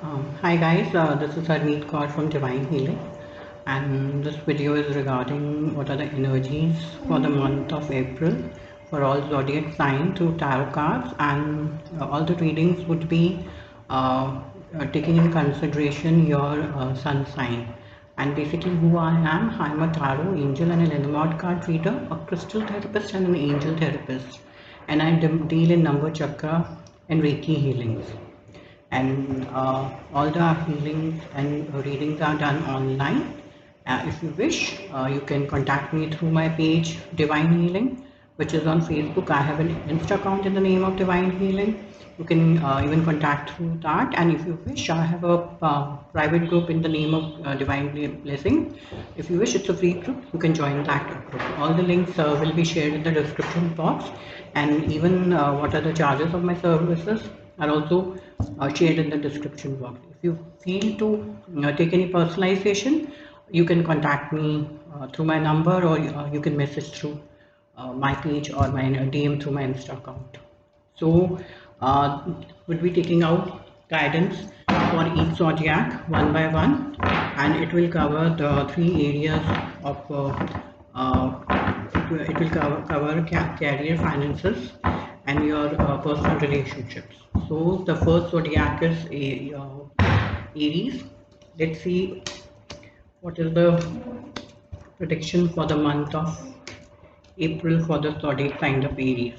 Hi guys, this is Harmeet Kaur from Divine Healing, and this video is regarding what are the energies for the month of April for all zodiac signs through tarot cards, and all the readings would be taking in consideration your sun sign. And basically, who I am, I'm a tarot angel and a Lenormand card reader, a crystal therapist, and an angel therapist, and I deal in number chakra and Reiki healings, and all the healings and readings are done online. If you wish, you can contact me through my page Divine Healing, which is on Facebook. I have an Insta account in the name of Divine Healing. You can even contact through that, and if you wish, I have a private group in the name of Divine Blessing. If you wish, it's a free group. You can join that group. All the links will be shared in the description box, and even what are the charges of my services are also shared in the description box. If you feel to take any personalization, you can contact me through my number, or you can message through my page or my DM through my Insta account. So, we'll be taking out guidance for each zodiac one by one, and it will cover the three areas of it will cover career, finances, and your personal relationships. So the first zodiac is Aries. Let's see what is the prediction for the month of April for the zodiac sign of Aries.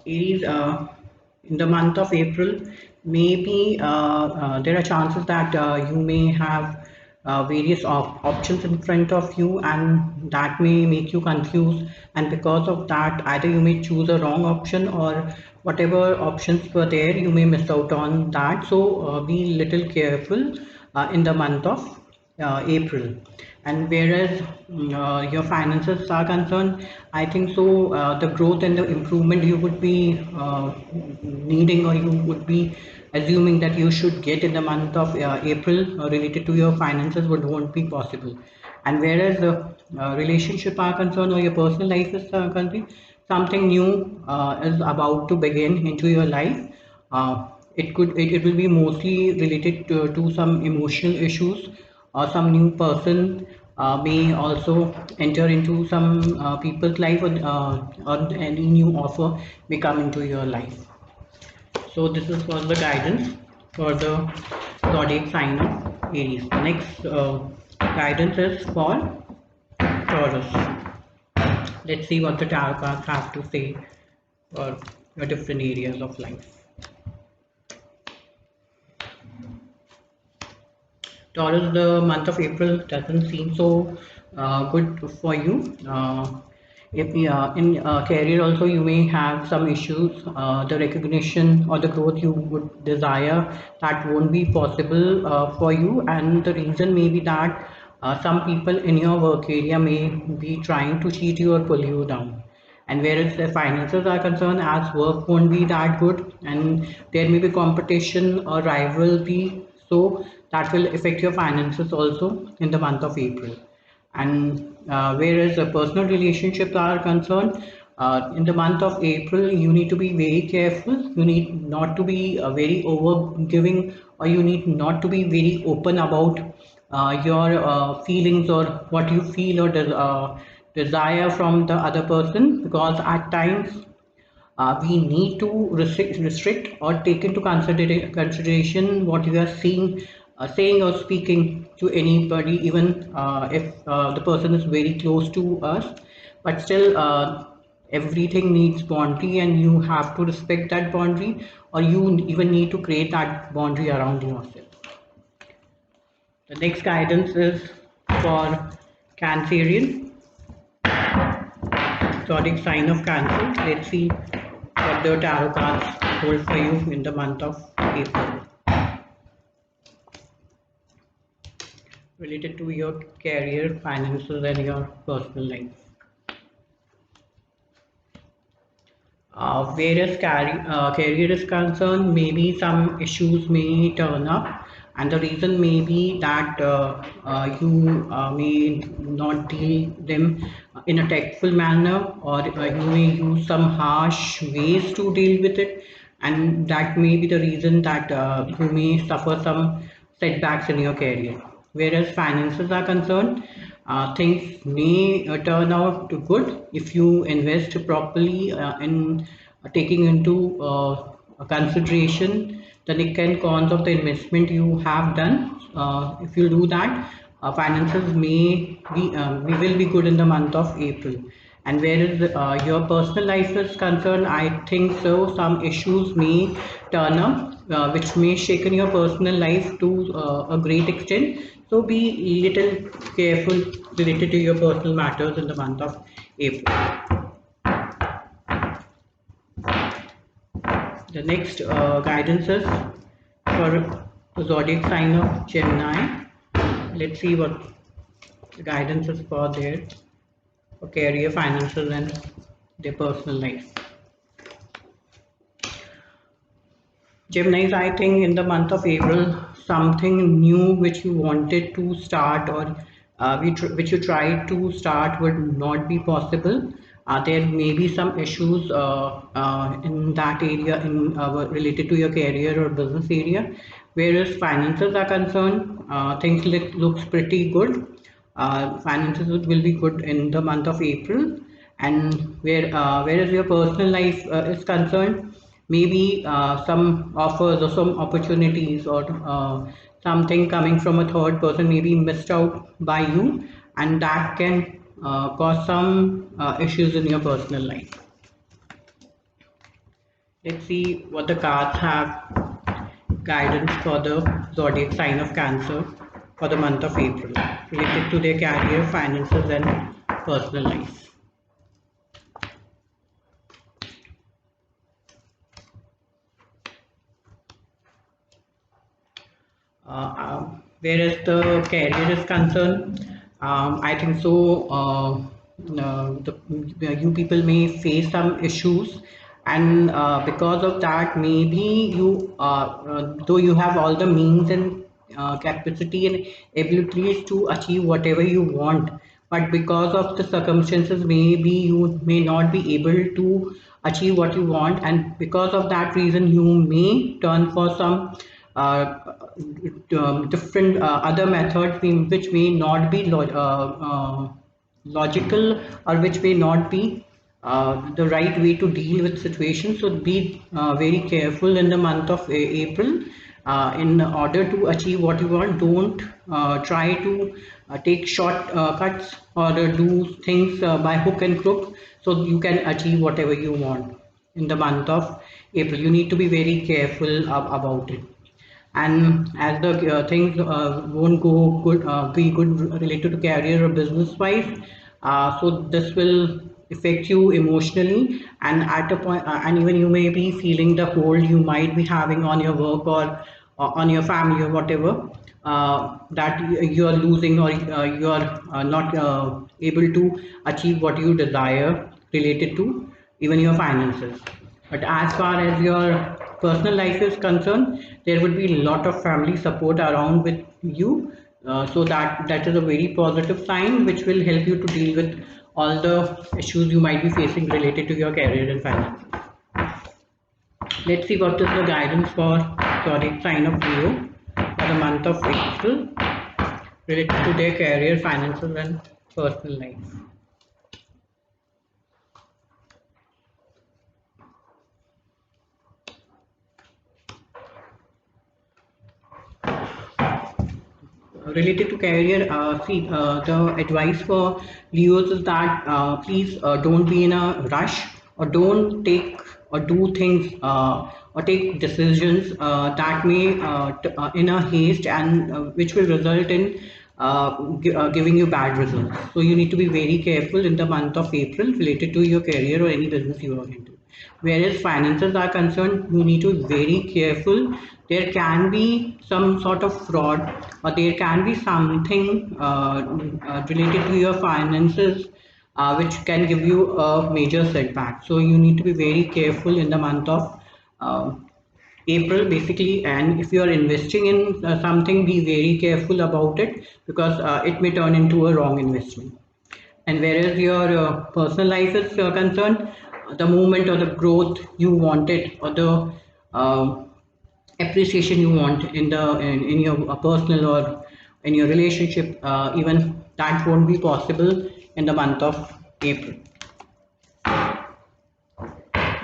Aries, in the month of April, maybe there are chances that you may have various options in front of you, and that may make you confused. And because of that, either you may choose a wrong option, or whatever options were there, you may miss out on that. So be little careful in the month of April. And whereas your finances are concerned, I think so the growth and the improvement you would be needing, or you would be assuming that you should get in the month of April related to your finances would won't be possible. And whereas the relationship are concerned, or your personal life is concerned, something new is about to begin into your life. It will be mostly related to some emotional issues, or some new person may also enter into some people's life, or any new offer may come into your life. So this is for the guidance for the zodiac sign of Aries. The next guidance is for Taurus. Let's see what the tarot cards have to say for your different areas of life. Taurus, the month of April doesn't seem so good for you. If in career also you may have some issues, the recognition or the growth you would desire, that won't be possible for you, and the reason may be that some people in your work area may be trying to cheat you or pull you down. And whereas the finances are concerned, as work won't be that good, and there may be competition or rivalry, so that will affect your finances also in the month of April. And whereas the personal relationships are concerned, in the month of April, you need to be very careful. You need not to be very over giving, or you need not to be very open about your feelings, or what you feel or desire from the other person, because at times we need to restrict or take into consideration what we are seeing, saying or speaking to anybody, even if the person is very close to us. But still, everything needs boundary, and you have to respect that boundary, or you even need to create that boundary around yourself. The next guidance is for Cancerian, zodiac sign of Cancer. Let's see what the tarot cards hold for you in the month of April related to your career, finances, and your personal life. Whereas career is concerned, maybe some issues may turn up and the reason may be that you may not deal them in a tactful manner, or you may use some harsh ways to deal with it, and that may be the reason that you may suffer some setbacks in your career. Whereas finances are concerned, things may turn out to good if you invest properly in taking into consideration the nick and cons of the investment you have done. If you do that, finances may be we will be good in the month of April. And whereas your personal life is concerned, I think so some issues may turn up, which may shaken your personal life to a great extent. So be little careful related to your personal matters in the month of April. The next guidance is for the zodiac sign of Gemini. Let's see what the guidance is for their career, finances, and their personal life. Geminis, I think in the month of April, something new which you wanted to start, or which you tried to start would not be possible. There may be some issues in that area related to your career or business area. Whereas finances are concerned, things looks pretty good. Finances will be good in the month of April. And whereas your personal life is concerned, maybe some offers or some opportunities, or something coming from a third person may be missed out by you, and that can cause some issues in your personal life. Let's see what the cards have guidance for the zodiac sign of Cancer for the month of April related to their career, finances, and personal life. Whereas the career is concerned, I think so. You people may face some issues, and because of that, maybe you, though you have all the means and capacity and abilities to achieve whatever you want, but because of the circumstances, maybe you may not be able to achieve what you want, and because of that reason, you may turn for some different other methods which may not be logical, or which may not be the right way to deal with situations. So be very careful in the month of April in order to achieve what you want. Don't try to take short cuts, or do things by hook and crook, so you can achieve whatever you want in the month of April. You need to be very careful about it. And as the things won't go good, be good related to career or business wise, so this will affect you emotionally, and at a point, and even you may be feeling the hold you might be having on your work, or on your family, or whatever, that you are losing, or you are not able to achieve what you desire related to even your finances. But as far as your personal life is concerned, there would be a lot of family support around with you. So that is a very positive sign, which will help you to deal with all the issues you might be facing related to your career and finances. Let's see what is the guidance for zodiac sign of Leo for the month of April related to their career, finances, and personal life. Related to career, see, the advice for Leos is that please don't be in a rush, or don't take or do things or take decisions that may in a haste, and which will result in giving you bad results. So you need to be very careful in the month of April related to your career or any business you are into. Whereas finances are concerned, you need to be very careful. There can be some sort of fraud, or there can be something related to your finances which can give you a major setback. So you need to be very careful in the month of uh, April basically. And if you are investing in something, be very careful about it, because it may turn into a wrong investment. And whereas your personal life is concerned, the movement or the growth you wanted, or the uh, appreciation you want in your personal or in your relationship, even that won't be possible in the month of April.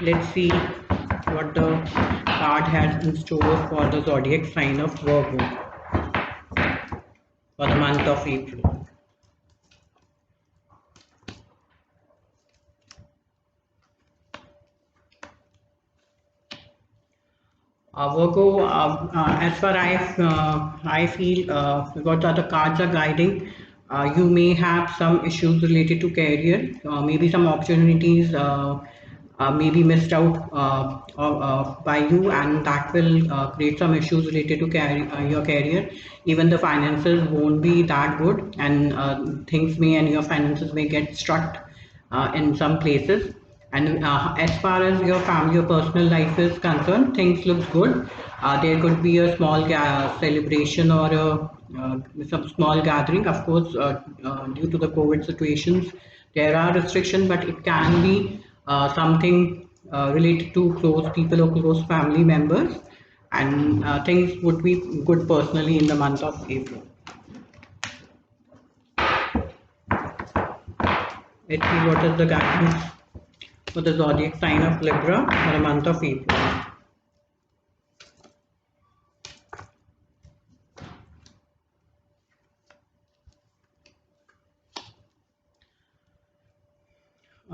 Let's see what the card has in store for the zodiac sign of Virgo for the month of April. Virgo, as far I feel, what are the cards are guiding, you may have some issues related to career, maybe some opportunities may be missed out by you, and that will create some issues related to your career. Even the finances won't be that good, and things may and your finances may get stuck in some places. And as far as your family or personal life is concerned, things looks good. There could be a small celebration or some small gathering. Of course, due to the COVID situations, there are restrictions, but it can be something related to close people or close family members, and things would be good personally in the month of April. Let's see what is the guidance for the zodiac sign of Libra for the month of April.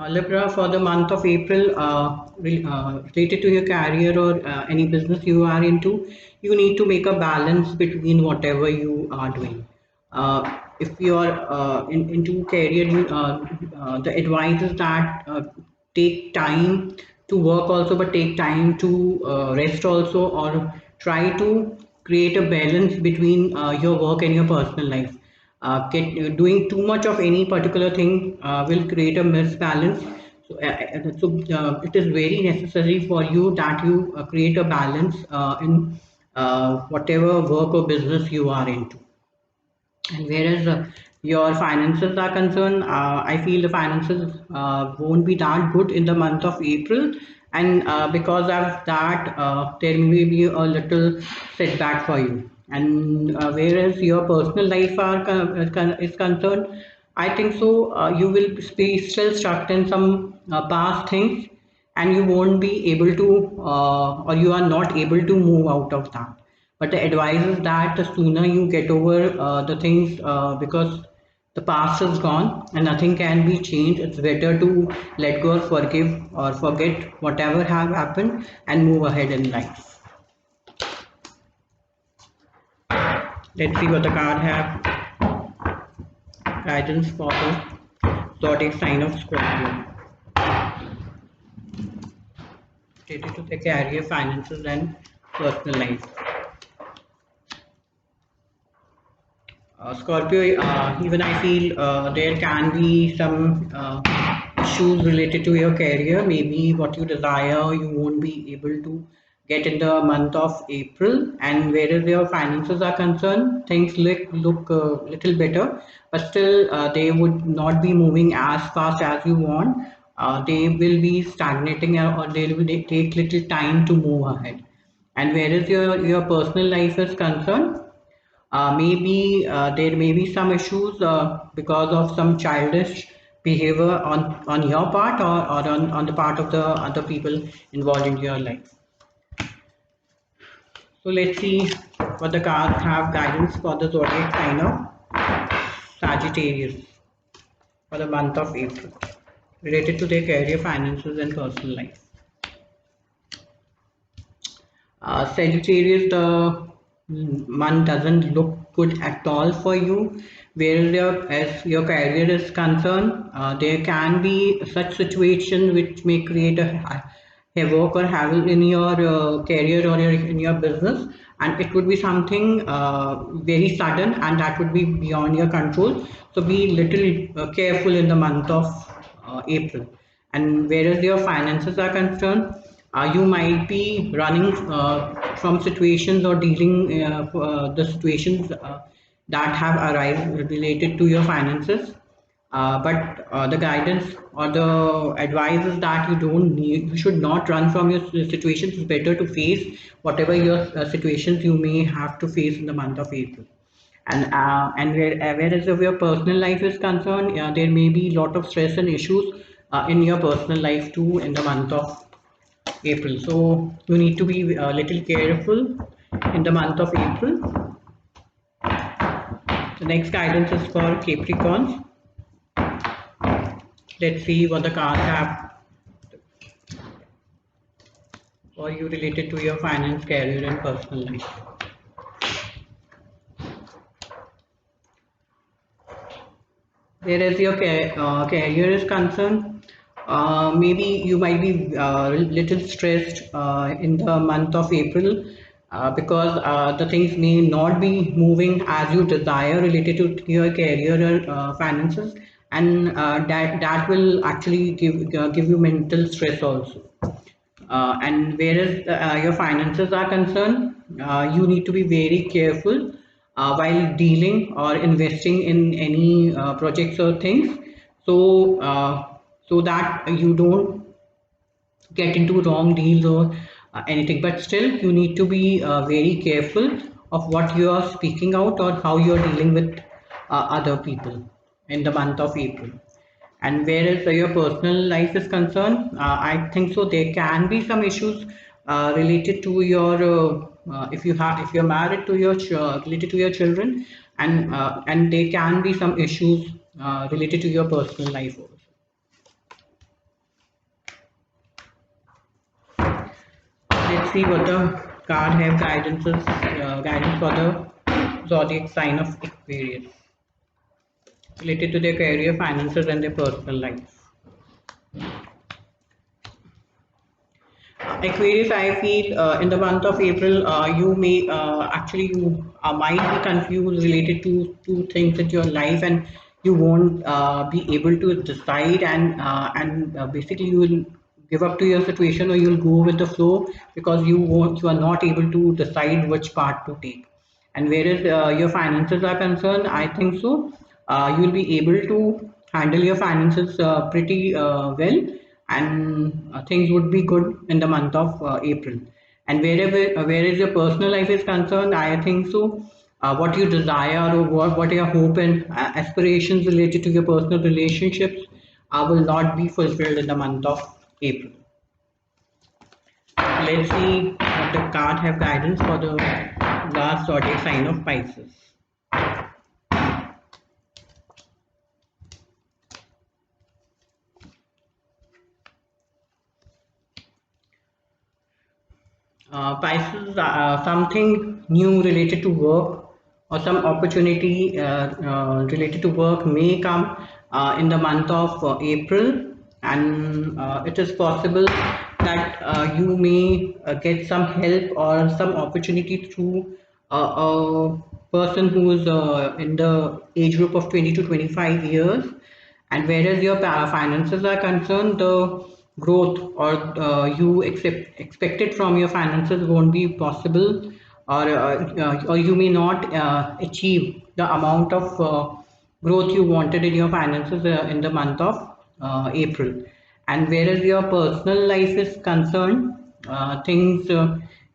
Libra, for the month of April, related to your career or any business you are into, you need to make a balance between whatever you are doing. If you are into career, the advice is that take time to work also, but take time to rest also, or try to create a balance between your work and your personal life. Doing too much of any particular thing will create a misbalance. So it is very necessary for you that you create a balance in whatever work or business you are into. And whereas your finances are concerned, I feel the finances won't be that good in the month of April. And because of that, there may be a little setback for you. And whereas your personal life is concerned, I think so. You will be still stuck in some past things, and you won't be able to, or you are not able to move out of that. But the advice is that the sooner you get over the things, because the past is gone and nothing can be changed, it's better to let go or forgive or forget whatever have happened and move ahead in life. Let's see what the card have guidance for the zodiac sign of Scorpio related to the career, finances, and personal life. Scorpio, even I feel there can be some issues related to your career. Maybe what you desire, you won't be able to get in the month of April. And whereas your finances are concerned, things look a little better, but still they would not be moving as fast as you want. They will be stagnating, or they take little time to move ahead. And whereas your personal life is concerned, maybe there may be some issues because of some childish behavior on your part, or on the part of the other people involved in your life. So let's see what the cards have guidance for the zodiac sign of Sagittarius for the month of April related to their career, finances, and personal life. Sagittarius, the month doesn't look good at all for you. Whereas as your career is concerned, there can be such situation which may create a havoc or havoc in your career or in your business, and it would be something very sudden, and that would be beyond your control. So be little careful in the month of April. And whereas your finances are concerned, You might be running from situations or dealing the situations that have arisen related to your finances. But the guidance or the advice is that you don't need, you should not run from your situations. It's better to face whatever your situations you may have to face in the month of April. And whereas if your personal life is concerned, there may be a lot of stress and issues in your personal life too in the month of April. So you need to be a little careful in the month of April. The next guidance is for Capricorns. Let's see what the cards have for you related to your finance, career, and personal life. Whereas your career is concerned, maybe you might be little stressed in the month of April because the things may not be moving as you desire related to your career or finances, and that will actually give you mental stress also. And whereas your finances are concerned, you need to be very careful while dealing or investing in any projects or things, so that you don't get into wrong deals or anything. But still, you need to be very careful of what you are speaking out or how you are dealing with other people in the month of April. And whereas your personal life is concerned, I think so there can be some issues related to your if you're married to your related to your children, and there can be some issues related to your personal life also. Let's see what the card have guidance for the zodiac sign of Aquarius related to their career, finances, and their personal life. Aquarius, I feel in the month of April, you may actually you might be confused related to two things in your life, and you won't be able to decide, and basically you will give up to your situation, or you'll go with the flow because you are not able to decide which part to take. And whereas your finances are concerned, I think so you will be able to handle your finances pretty well, and things would be good in the month of April. And whereas your personal life is concerned, I think so what you desire or what your hope and aspirations related to your personal relationships will not be fulfilled in the month of April. Let's see what the card have guidance for the last zodiac sign of Pisces. Pisces, something new related to work or some opportunity related to work may come in the month of April, and it is possible that you may get some help or some opportunity through a person who is in the age group of 20 to 25 years. And whereas your finances are concerned, the growth or you expected from your finances won't be possible, or you may not achieve the amount of growth you wanted in your finances in the month of April. And whereas your personal life is concerned, things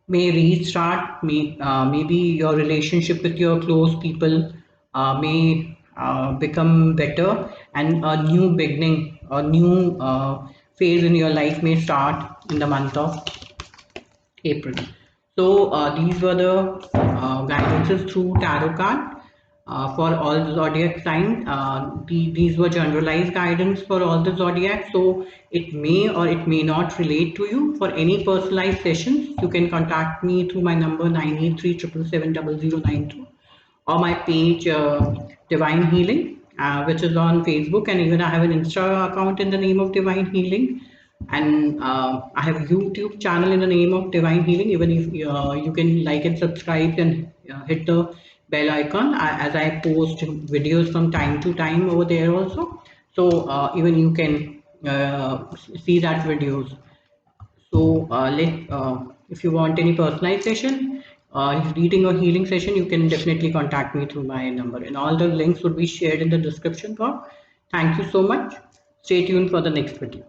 may restart. Maybe your relationship with your close people may become better, and a new beginning, a new phase in your life may start in the month of April. So these were the guidances through tarot card for all the zodiac signs. These were generalized guidance for all the zodiac, so it may or it may not relate to you. For any personalized sessions, you can contact me through my number 983770092, or my page Divine Healing, which is on Facebook, and even I have an Insta account in the name of Divine Healing, and I have a YouTube channel in the name of Divine Healing. Even if you can like and subscribe and hit the bell icon, as I post videos from time to time over there also. So even you can see that videos. So if you want any personalization, reading or healing session, you can definitely contact me through my number, and all the links would be shared in the description box. Thank you so much. Stay tuned for the next video.